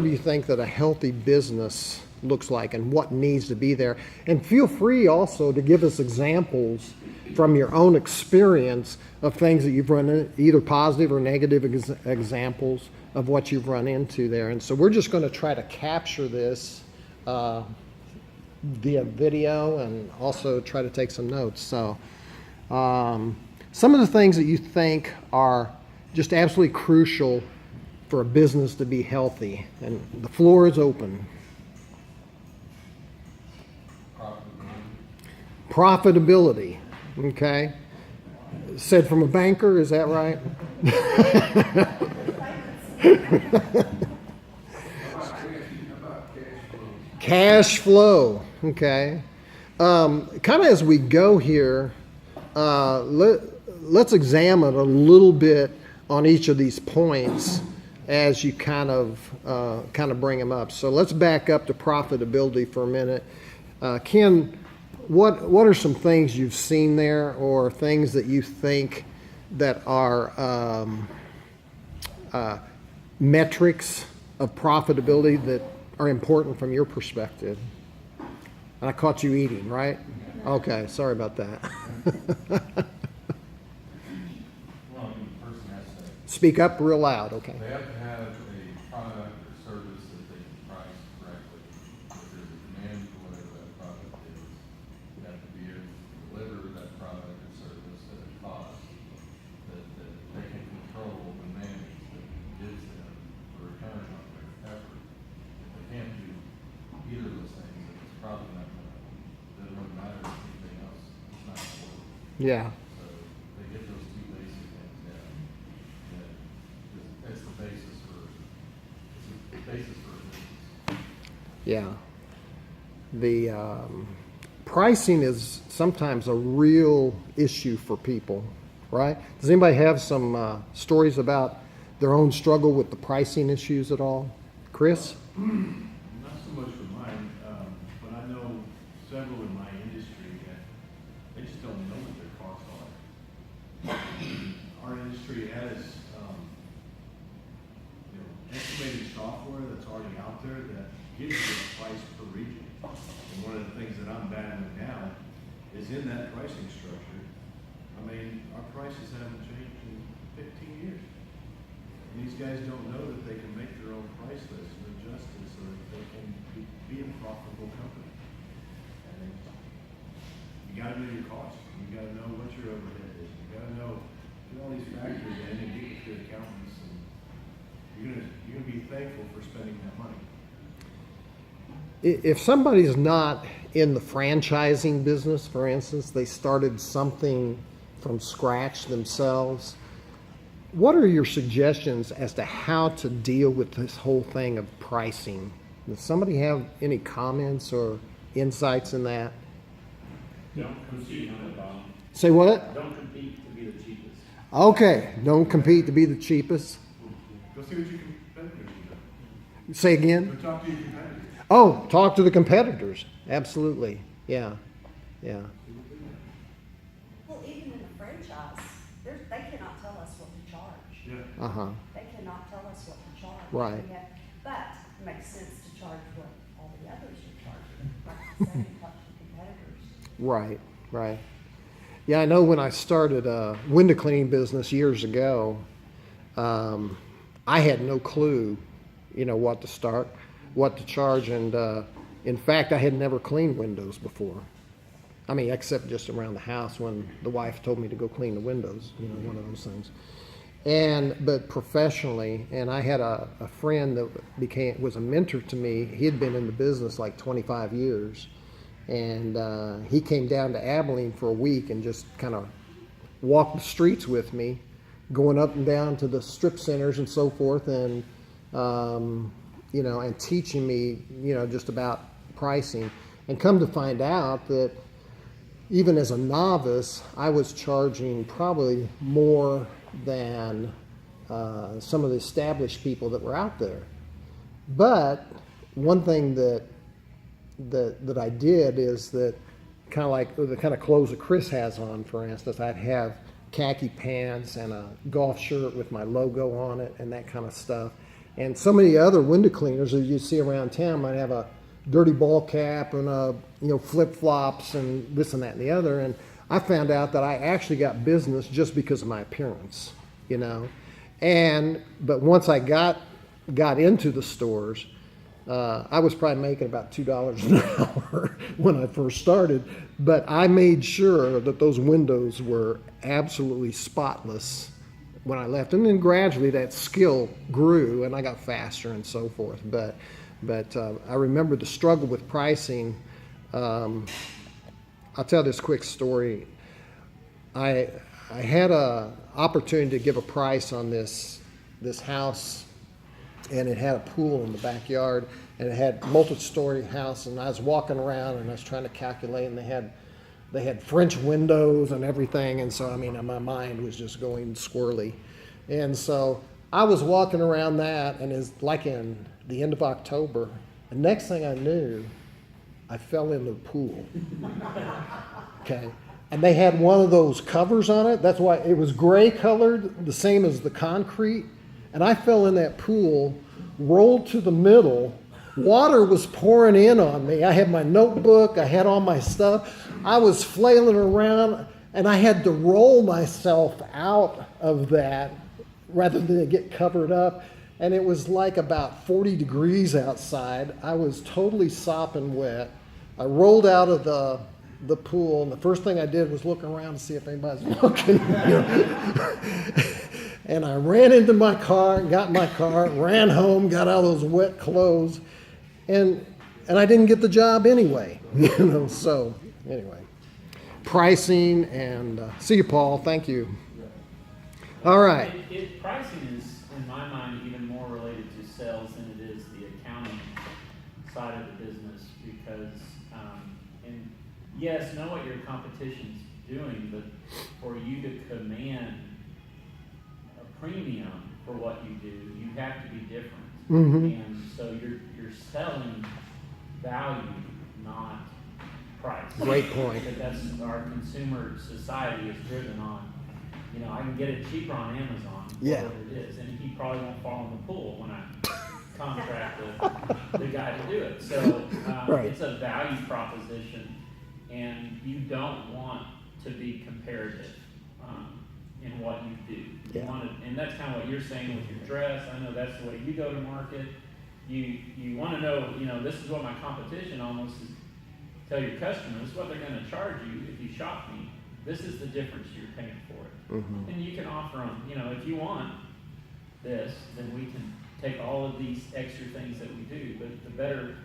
do you think that a healthy business looks like and what needs to be there? And feel free also to give us examples from your own experience of things that you've run into, either positive or negative examples of what you've run into there. And so we're just going to try to capture this via video and also try to take some notes. So some of the things that you think are just absolutely crucial for a business to be healthy, and the floor is open. Profitability, okay? Said from a banker, is that right? Cash flow, okay. Kind of as we go here, let's examine a little bit on each of these points as you kind of bring them up. So let's back up to profitability for a minute. Ken, what are some things you've seen there, or things that you think that are metrics of profitability that are important from your perspective? And I caught you eating, right? Okay, sorry about that. Speak up real loud, okay. They have to have a product or service that they can price correctly. If there's a demand for whatever that product is, you have to be able to deliver that product or service at a cost that they can control and manage, that gives them a return on their effort. If they can't do either of those things, then it's probably not going to, it doesn't matter if anything else, it's not going to work. Yeah. So they get those two basic things down. That's the basis for a business. Yeah. The pricing is sometimes a real issue for people, right? Does anybody have some stories about their own struggle with the pricing issues at all? Chris? Not so much for mine, but I know several in my industry that they just don't know what their costs are. Our industry has estimated software that's already out there that gives you a price per region. And one of the things that I'm battling now is in that pricing structure. I mean, our prices haven't changed in 15 years. And these guys don't know that they can make their own price list and adjust it so that they can be a profitable company. And you gotta know your costs. You gotta know what your overhead is. You gotta know, get all these factors in and get with good accountants, and you're gonna be thankful for spending that money. If somebody's not in the franchising business, for instance, they started something from scratch themselves, what are your suggestions as to how to deal with this whole thing of pricing? Does somebody have any comments or insights in that? Don't compete on the bottom. Say what? Don't compete to be the cheapest. Okay, don't compete to be the cheapest. Go see what your competitors do. Say again? Go talk to your competitors. Oh, talk to the competitors. Absolutely. Yeah. Yeah. Well, even in a franchise, they cannot tell us what to charge. Yeah. Uh-huh. They cannot tell us what to charge. Right. But it makes sense to charge what all the others are charging. Like I said, talk to competitors. Right, right. Yeah, I know when I started a window cleaning business years ago, I had no clue, what to start, what to charge, and in fact, I had never cleaned windows before. I mean, except just around the house when the wife told me to go clean the windows, one of those things. But professionally, and I had a friend that was a mentor to me. He had been in the business like 25 years. And he came down to Abilene for a week and just kind of walked the streets with me, going up and down to the strip centers and so forth, and and teaching me, just about pricing. And come to find out that even as a novice, I was charging probably more than some of the established people that were out there. But one thing that I did is that kind of like the kind of clothes that Chris has on, for instance, I'd have khaki pants and a golf shirt with my logo on it and that kind of stuff. And so many other window cleaners that you see around town might have a dirty ball cap and flip flops and this and that and the other. And I found out that I actually got business just because of my appearance, but once I got into the stores, I was probably making about $2 an hour when I first started, but I made sure that those windows were absolutely spotless when I left. And then gradually that skill grew and I got faster and so forth. But I remember the struggle with pricing. I'll tell this quick story. I had a opportunity to give a price on this house, and it had a pool in the backyard, and it had multi-story house, and I was walking around and I was trying to calculate, and they had French windows and everything, and so my mind was just going squirrely. And so I was walking around that, and it's like in the end of October, and next thing I knew, I fell in the pool. Okay. And they had one of those covers on it. That's why it was gray colored, the same as the concrete. And I fell in that pool, rolled to the middle. Water was pouring in on me. I had my notebook. I had all my stuff. I was flailing around, and I had to roll myself out of that rather than get covered up. And it was like about 40 degrees outside. I was totally sopping wet. I rolled out of the pool, and the first thing I did was look around to see if anybody's looking. And I ran into my car, got in my car, ran home, got out of those wet clothes, and I didn't get the job anyway. So anyway, pricing and see you, Paul. Thank you. All right. Pricing is, in my mind, even more related to sales than it is the accounting side of the business, because and yes, know what your competition's doing, but for you to command a premium for what you do, you have to be different. Mm-hmm. And so you're selling value, not price. Great point. Because that's our consumer society is driven on. I can get it cheaper on Amazon, Yeah. whatever it is, and he probably won't fall in the pool when I contract the guy to do it. So Right. It's a value proposition, and you don't want to be comparative in what you do. You Yeah. want to, and that's kind of what you're saying with your dress. I know that's the way you go to market. You want to know, this is what my competition almost is. Tell your customers what they're going to charge you if you shop me. This is the difference you're paying for it. Mm-hmm. And you can offer them, if you want this, then we can take all of these extra things that we do. But the better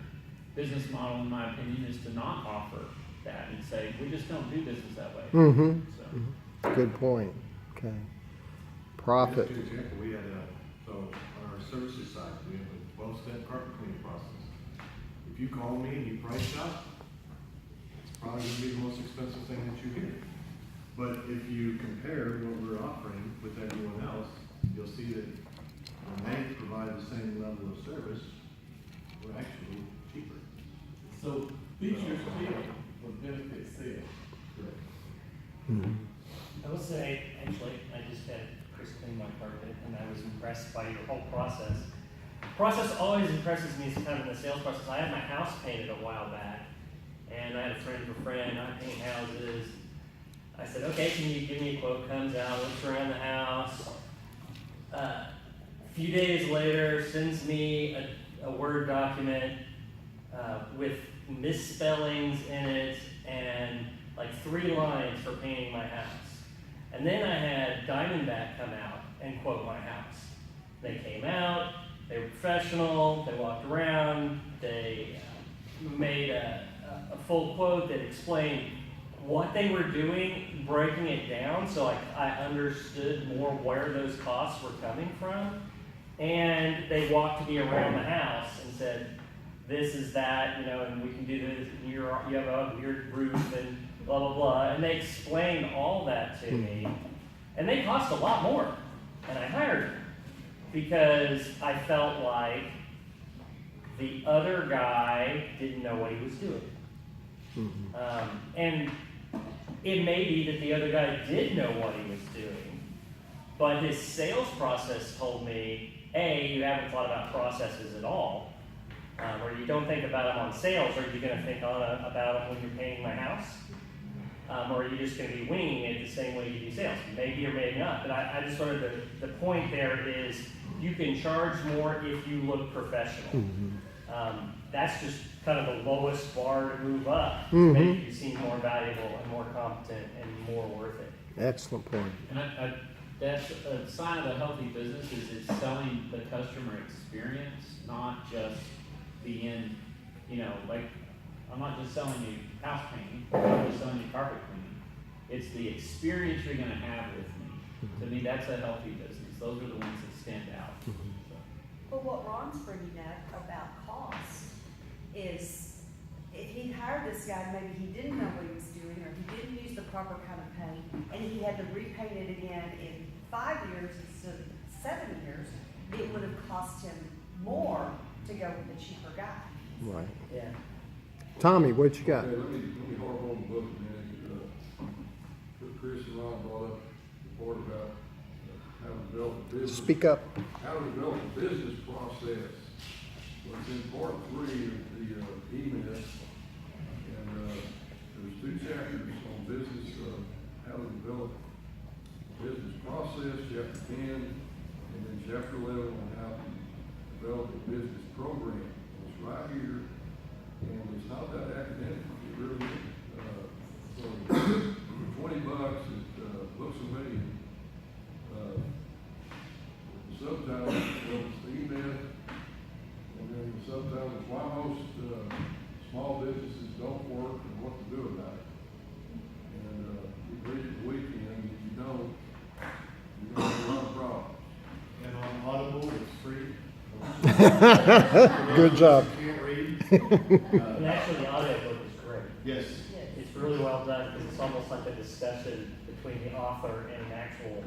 business model, in my opinion, is to not offer that and say, we just don't do business that way. Mm-hmm. So. Good point. Okay. Profit. Just an example, we had so on our services side, we have a 12-step carpet cleaning process. If you call me and you price shop, it's probably going to be the most expensive thing that you hear. But if you compare what we're offering with everyone else, you'll see that when they provide the same level of service, we're actually cheaper. So features feel, but benefits sell. Mm-hmm. I will say, actually, I just had Chris clean my carpet, and I was impressed by your whole process. Process always impresses me as kind of in the sales process. I had my house painted a while back, and I had a friend of a friend, I paint houses. I said, okay, can you give me a quote? Comes out, looks around the house. A few days later, sends me a Word document with misspellings in it and like 3 lines for painting my house. And then I had Diamondback come out and quote my house. They came out, they were professional, they walked around, they made a full quote that explained what they were doing, breaking it down so I understood more where those costs were coming from. And they walked me around the house and said, this is that, and we can do this, you have a weird roof and blah, blah, blah. And they explained all that to me. And they cost a lot more. And I hired them because I felt like the other guy didn't know what he was doing. Mm-hmm. And it may be that the other guy did know what he was doing, but his sales process told me you haven't thought about processes at all, or you don't think about them on sales. Are you going to think about it when you're paying my house? Or are you just going to be winging it the same way you do sales? Maybe or maybe not. But I just sort of, the point there is you can charge more if you look professional. That's just kind of the lowest bar to move up to make you seem more valuable and more competent and more worth it. Excellent point. And that's a sign of a healthy business is it's selling the customer experience, not just the end, like, I'm not just selling you house painting, I'm not just selling you carpet cleaning. It's the experience you're gonna have with me. To me, that's a healthy business. Those are the ones that stand out. So. But what Ron's bringing up about cost is if he hired this guy, maybe he didn't know what he was doing, or he didn't use the proper kind of paint, and he had to repaint it again in 5 years instead of 7 years, it would have cost him more to go with the cheaper guy. Right. Yeah. Tommy, what you got? Okay, let me harp on the book a minute. Chris and Ron brought up the part about how to develop a business. Speak up. How to develop a business process. What's in part 3 of the email, and there's 2 chapters on business, how to develop a business process, chapter 10, and then chapter 11 on how to develop a business program. It's right here, and it's not that academic, it really is. So for $20, it looks amazing. The subtitle is the email, and then the subtitle is why most small businesses don't work and what to do about it. And you read it the weekend, if you don't, you're going to have a lot of problems. And on Audible, it's free. Good job. Can't read. And actually, the audiobook is great. Yes. It's really well done because it's almost like a discussion between the author and an actual.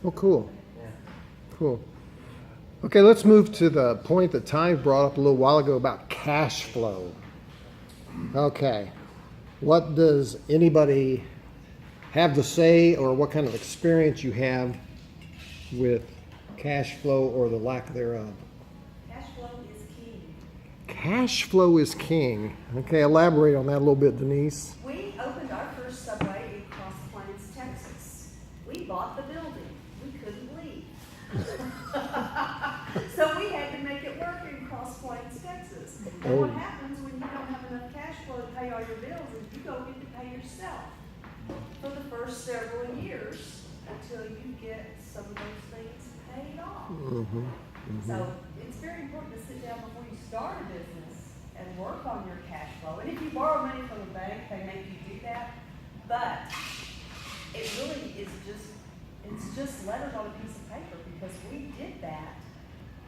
Oh, cool. Yeah. Cool. Okay, let's move to the point that Ty brought up a little while ago about cash flow. Okay. What does anybody have to say, or what kind of experience you have with cash flow or the lack thereof? Cash flow is key. Cash flow is king. Okay, elaborate on that a little bit, Denise. We opened our first Subway in Cross Plains, Texas. We bought the building. We couldn't leave. So we had to make it work in Cross Plains, Texas. And what happens when you don't have enough cash flow to pay all your bills is you go get to pay yourself for the first several years until you get some of those things paid off. So it's very important to sit down before you start a business and work on your cash flow. And if you borrow money from a bank, they make you do that. But it really is it's just letters on a piece of paper, because we did that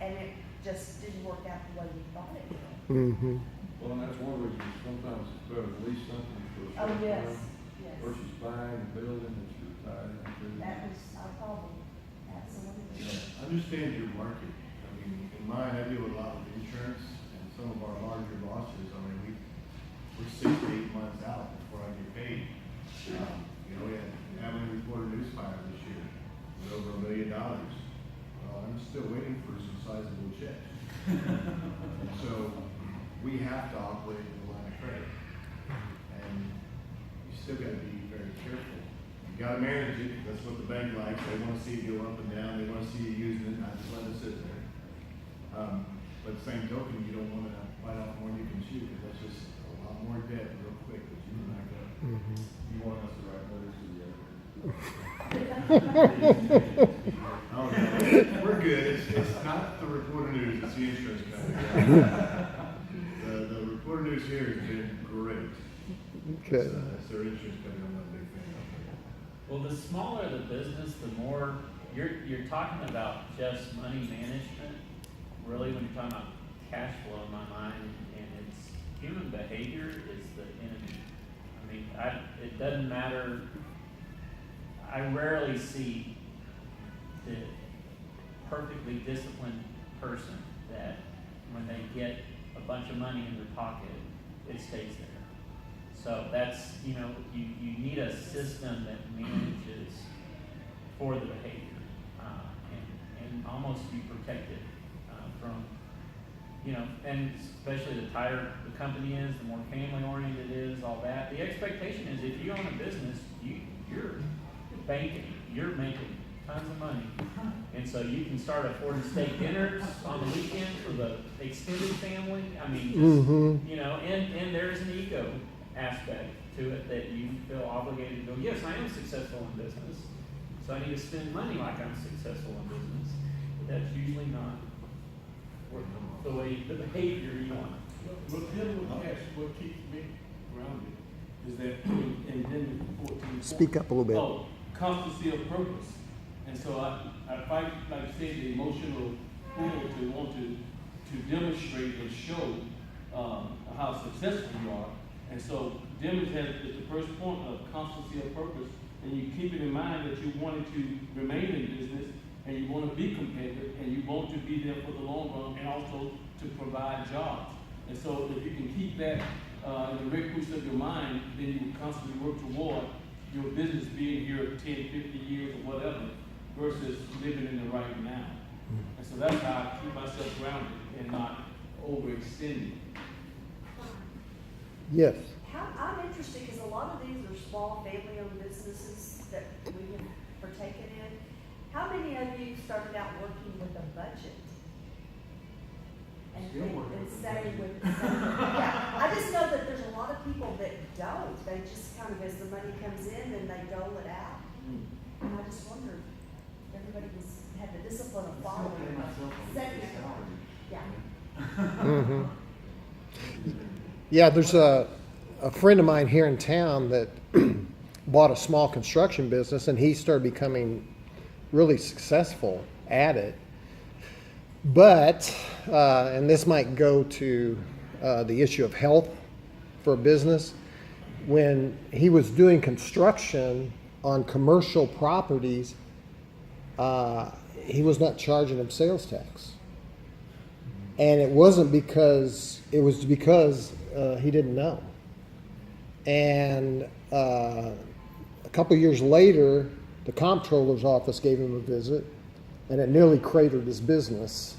and it just didn't work out the way we thought it would. Well, and that's one reason sometimes it's better to lease something for a Oh, short yes, time yes. versus buying a building that you're tied into. That was our problem, absolutely. Understand your market. I mean, in mine, I deal with a lot of insurance, and some of our larger losses, I mean, we're 6 to 8 months out before I get paid. We had Abilene reported news fire this year with over $1 million. Well, I'm still waiting for some sizable checks. And so we have to operate in the line of credit, and you still got to be very careful. You got to manage it. That's what the bank likes. They want to see you go up and down. They want to see you using it, not just let it sit there. But the same token, you don't want to bite off more than you can chew, because that's just a lot more debt real quick that you can back up. You want us to write letters to the editor? Oh, no, we're good. It's not the Reporter News, it's the insurance company. The Reporter News here has been great. Okay. It's their insurance company I'm not a big fan of. Well, the smaller the business, the more you're talking about just money management. Really, when you're talking about cash flow, in my mind, and it's human behavior is the enemy. I mean, it doesn't matter. I rarely see the perfectly disciplined person that when they get a bunch of money in their pocket, it stays there. So that's, you need a system that manages for the behavior. And and almost be protected from, you know, and especially the tighter the company is, the more family oriented it is, all that. The expectation is if you own a business, you're banking, you're making tons of money. And so you can start affording steak dinners on the weekend for the extended family. I mean, just, you know, and there's an ego aspect to it that you feel obligated to go, yes, I am successful in business, so I need to spend money like I'm successful in business. But that's usually not the way, the behavior you want. But dealing with cash, what keeps me grounded is that in Denver 14. Speak up a little bit. Oh, constancy of purpose. And so I fight, like I said, the emotional pull to want to demonstrate and show how successful you are. And so demonstrate is the first point of constancy of purpose. And you keep it in mind that you wanted to remain in business and you want to be competitive and you want to be there for the long run and also to provide jobs. And so if you can keep that in the recluse of your mind, then you constantly work toward your business being here 10, 50 years or whatever, versus living in the right now. And so that's how I keep myself grounded and not overextending. Yes. I'm interested because a lot of these are small family-owned businesses that we have partaken in. How many of you started out working with a budget? And stay with, yeah, I just know that there's a lot of people that don't. They just kind of, as the money comes in, then they dole it out. And I just wondered, everybody had the discipline of following. Setting it. Yeah. Yeah, there's a friend of mine here in town that bought a small construction business, and he started becoming really successful at it. But, and this might go to the issue of health for a business, when he was doing construction on commercial properties, he was not charging them sales tax. And it wasn't because, it was because he didn't know. And a couple years later, the comptroller's office gave him a visit, and it nearly cratered his business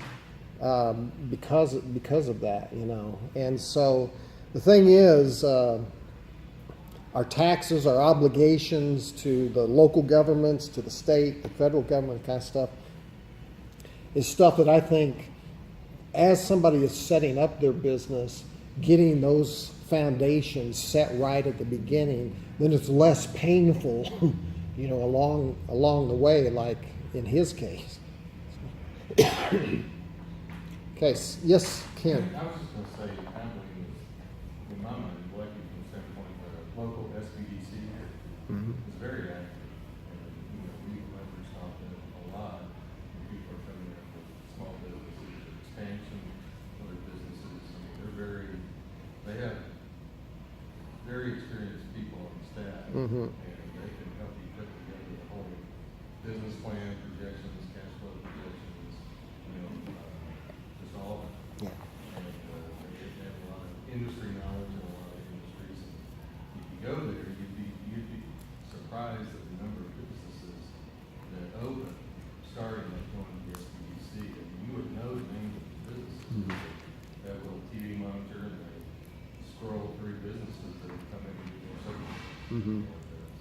because of that, you know. And so the thing is, our taxes, our obligations to the local governments, to the state, the federal government, kind of stuff, is stuff that I think, as somebody is setting up their business, getting those foundations set right at the beginning, then it's less painful, you know, along the way, like in his case. Okay, yes, Ken. I was just gonna say, Abilene is, in my mind, elected from the standpoint that a local SBDC here is very active. And, you know, we leverage off it a lot. When people are coming up with small businesses, or expansion, other businesses. I mean, they have very experienced people on staff. And they can help you put together the whole business plan, projections, cash flow projections, you know, just all of it. Yeah. And they have a lot of industry knowledge in a lot of industries. And if you go there, you'd be surprised at the number of businesses that open, starting like going to the SBDC. I mean, you would know the names of the businesses. That little TV monitor, and they scroll through businesses that have come in and do their service. And,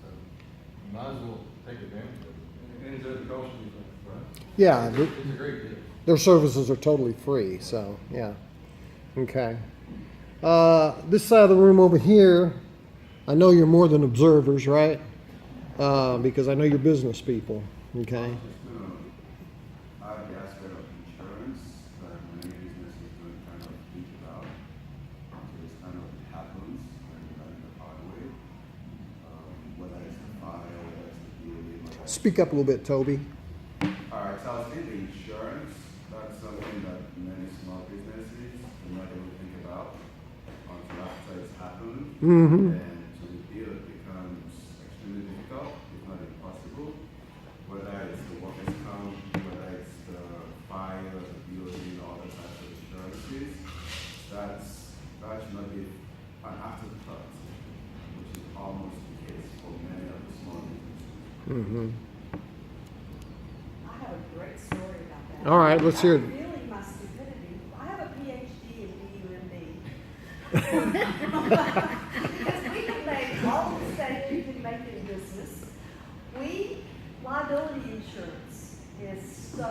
so you might as well take advantage of it. And it doesn't cost anything, right? Yeah, It's a great deal. their services are totally free, so, yeah. Okay. This side of the room over here, I know you're more than observers, right? Because I know you're business people, okay? I have the aspect of insurance that many businesses don't kind of think about. It kind of happens when you're in the highway, whether it's the fire, whether it's the building, whether it's... Speak up a little bit, Toby. Alright, so I was thinking insurance, that's something that many small businesses do not even think about until after it's happened. And to rebuild becomes extremely difficult, if not impossible. Whether it's the workers' comp, whether it's the fire, the building, all the types of insurances, that should not be an afterthought, which is almost the case for many of the small businesses. I have a great story about that. All right, let's hear it. I'm feeling my stupidity. I have a PhD in DUMB. Because we have made all the mistakes you can make in business. Liability insurance is so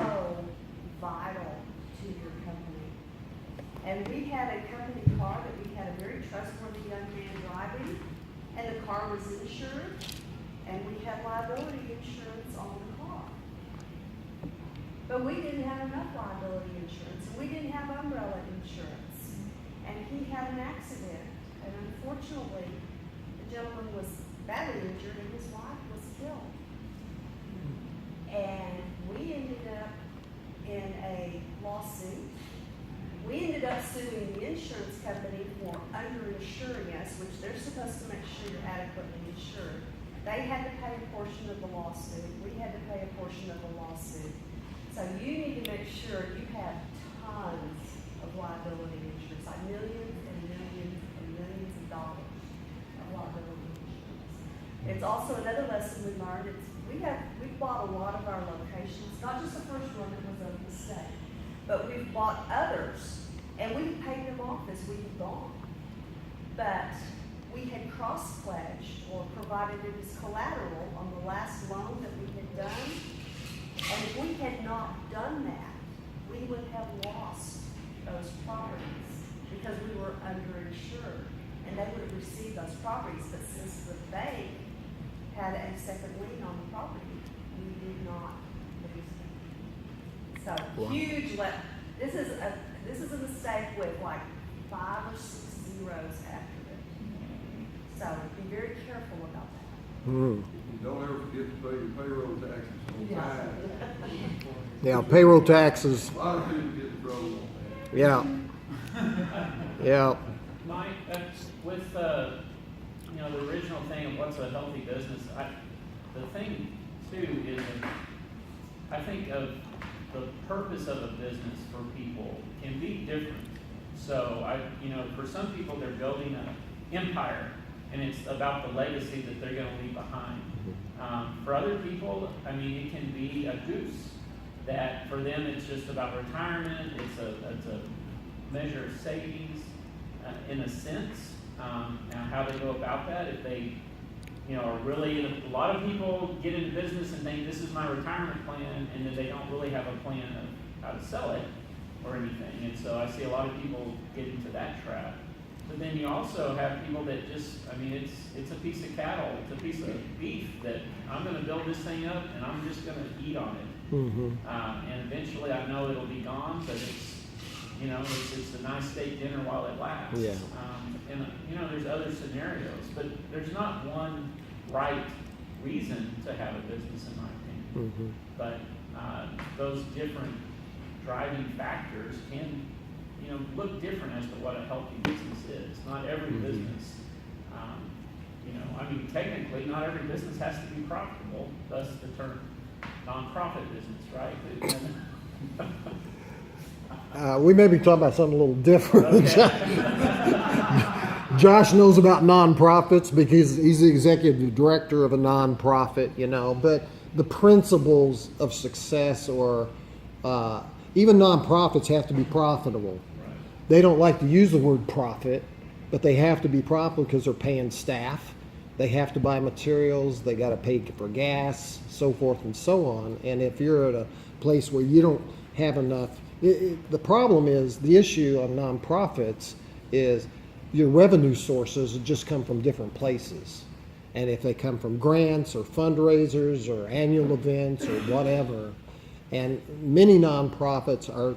vital to your company. And we had a company car that we had a very trustworthy young man driving, and the car was insured, and we had liability insurance on the car. But we didn't have enough liability insurance. We didn't have umbrella insurance. And he had an accident. And unfortunately, the gentleman was badly injured and his wife was killed. And we ended up in a lawsuit. We ended up suing the insurance company for underinsuring us, which they're supposed to make sure you're adequately insured. They had to pay a portion of the lawsuit. We had to pay a portion of the lawsuit. So you need to make sure you have tons of liability insurance, like millions and millions and millions of dollars of liability insurance. It's also another lesson we learned. We've bought a lot of our locations, not just the first one that was a mistake, but we've bought others and we've paid them off as we've gone. But we had cross-pledged or provided it as collateral on the last loan that we had done. And if we had not done that, we would have lost those properties because we were underinsured. And they would have received those properties. But since the bank had a second lien on the property, we did not lose them. So Wow. huge this is a mistake with like 5 or 6 zeros after it. So be very careful about that. Hmm. Don't ever forget to pay your payroll taxes on time. Yeah, payroll taxes. A lot of people get in trouble on that. Yeah. Yeah. Mike, with the original thing of what's a healthy business, the thing too is I think of the purpose of a business for people can be different. So for some people they're building an empire and it's about the legacy that they're going to leave behind. For other people, it can be a goose that for them it's just about retirement. It's a measure of savings in a sense. Now how they go about that, if they are really, a lot of people get into business and think this is my retirement plan, and then they don't really have a plan of how to sell it or anything. And so I see a lot of people get into that trap. But then you also have people that just, it's a piece of cattle, it's a piece of beef that I'm going to build this thing up and I'm just going to eat on it. Mm-hmm. And eventually I know it'll be gone, but it's a nice steak dinner while it lasts. Yeah. There's other scenarios, but there's not one right reason to have a business in my opinion. Mm-hmm. But those different driving factors can look different as to what a healthy business is. Not every Mm-hmm. business, technically not every business has to be profitable, thus the term nonprofit business, right? We may be talking about something a little different. Okay. Josh knows about nonprofits because he's the executive director of a nonprofit, but the principles of success or even nonprofits have to be profitable. They don't like to use the word profit, but they have to be profitable because they're paying staff. They have to buy materials. They got to pay for gas, so forth and so on. And if you're at a place where you don't have enough, the problem is, the issue of nonprofits is your revenue sources just come from different places. And if they come from grants or fundraisers or annual events or whatever, and many nonprofits are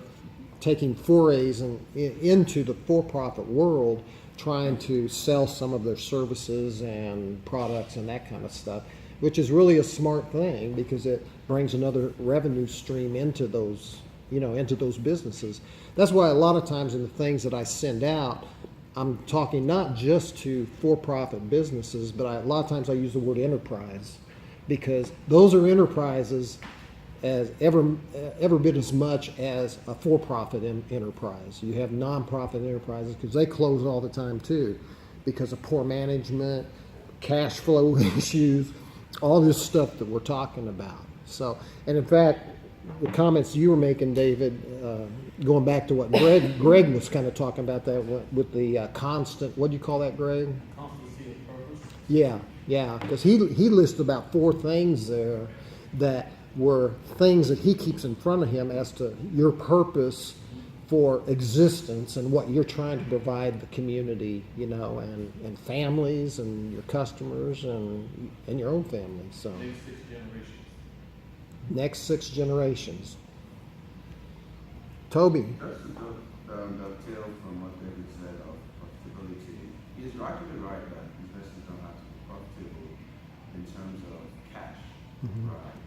taking forays into the for-profit world, trying to sell some of their services and products and that kind of stuff, which is really a smart thing because it brings another revenue stream into those, into those businesses. That's why a lot of times in the things that I send out, I'm talking not just to for-profit businesses, but a lot of times I use the word enterprise because those are enterprises as every bit as much as a for-profit enterprise. You have non-profit enterprises because they close all the time too because of poor management, cash flow issues, all this stuff that we're talking about. So, and in fact, the comments you were making, David, going back to what Greg was kind of talking about that with the constant, what do you call that, Greg? Constancy of purpose. Yeah, because he listed about 4 things there that were things that he keeps in front of him as to your purpose for existence and what you're trying to provide the community, you know, and families and your customers and your own family. So Next 6 generations. next 6 generations. Toby. Just to dovetail from what David said of profitability, he's actually right that investors don't have to be profitable in terms of cash. Right?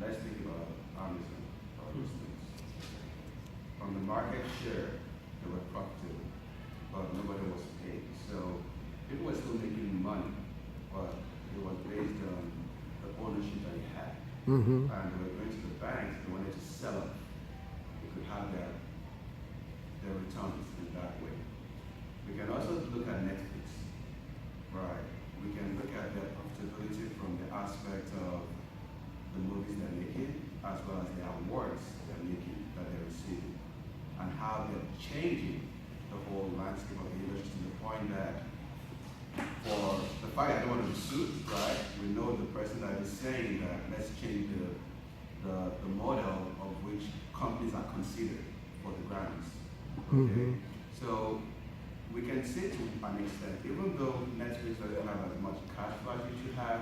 Let's think about Amazon, for instance. From the market share, they were profitable, but nobody was paid. So people were still making money, but it was based on the ownership that they had. Mm-hmm. And they were going to the banks, they wanted to sell it. They could have their returns in that way. We can also look at Netflix, right? We can look at their profitability from the aspect of the movies they're making, as well as the awards they're making, that they're receiving, and how they're changing the whole landscape of the industry to the point that for the fact I don't want to be sued, right? We know the person that is saying that let's change the model of which companies are considered for the grants. Okay? So we can say to an extent, even though Netflix doesn't have as much cash flow as it should have,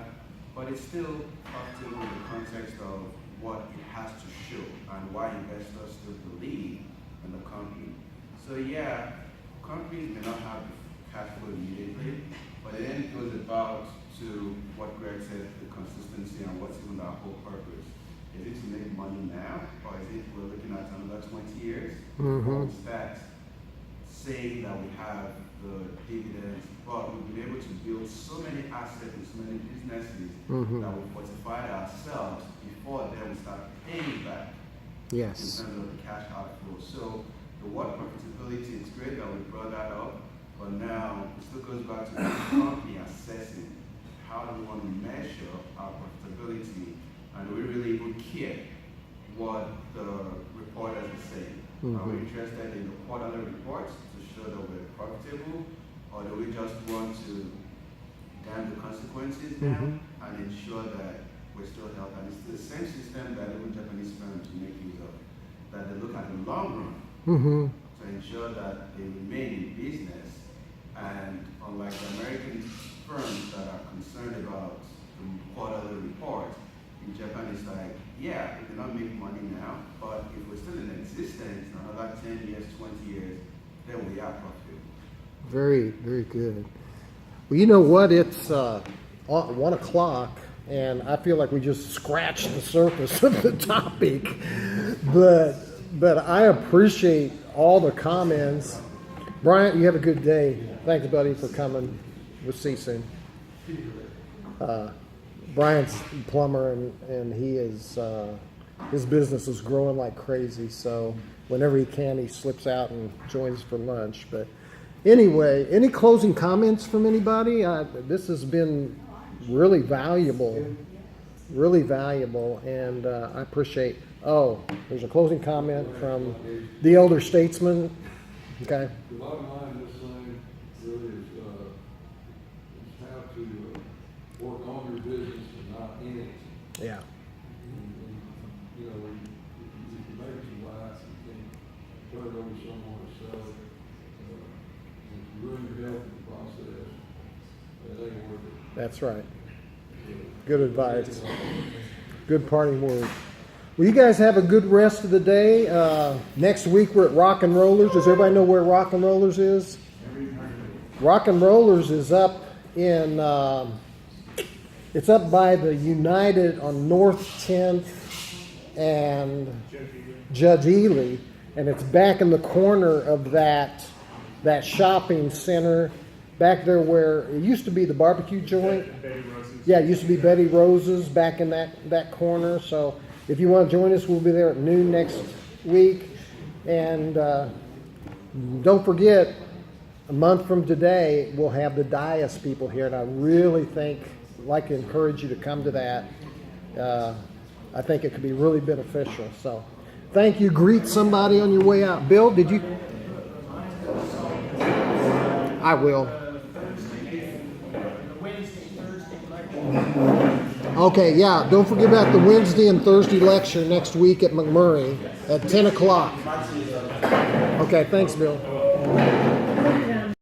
but it's still profitable in the context of what it has to show and why investors still believe in the company. So yeah, companies may not have the cash flow immediately, but then it goes about to what Greg said, the consistency and what's even our whole purpose. Is it to make money now, or is it we're looking at another 20 years? Or is that saying that we have the dividends, but we've been able to build so many assets and so many businesses that we fortified ourselves before then we start paying back Yes. in terms of the cash outflow. So the word profitability, it's great that we brought that up, but now it still goes back to the company assessing how do we want to measure our profitability, and do we really even care what the reporters are saying? Are we interested in the quarterly reports to show that we're profitable, or do we just want to damn the consequences down and ensure that we're still healthy? And it's the same system that even Japanese firms make use of, that they look at the long run to ensure that they remain in business. And unlike the American firms that are concerned about the quarterly report, in Japan it's like, yeah, we cannot make money now, but if we're still in existence another 10 years, 20 years, then we are profitable. Very, very good. Well, you know what? It's 1 o'clock, and I feel like we just scratched the surface of the topic. But I appreciate all the comments. Bryant, you have a good day. Thanks, buddy, for coming. We'll see you soon. Bryant's a plumber, and he is his business is growing like crazy. So whenever he can, he slips out and joins for lunch. But anyway, any closing comments from anybody? This has been really valuable, and I appreciate. Oh, there's a closing comment from the elder statesman. Okay. The bottom line of this thing really is how to work on your business and not in it. Yeah. And, you know, if you make some life, you can turn it over to someone to sell it. If you ruin your health in the process, it ain't worth it. That's right. Good advice. Good parting word. Well, you guys have a good rest of the day. Next week we're at Rock and Rollers. Does everybody know where Rock and Rollers is? Rock and Rollers is up in, it's up by the United on North 10th and Judge Ely, and it's back in the corner of that shopping center, back there where it used to be the barbecue joint. Yeah, it used to be Betty Rose's back in that corner. So if you want to join us, we'll be there at noon next week. And don't forget, a month from today, we'll have the Dias people here. And I really like to encourage you to come to that. I think it could be really beneficial. So, thank you. Greet somebody on your way out. Bill, did you? I will. Okay, yeah. Don't forget about the Wednesday and Thursday lecture next week at McMurray at 10 o'clock. Okay, thanks, Bill.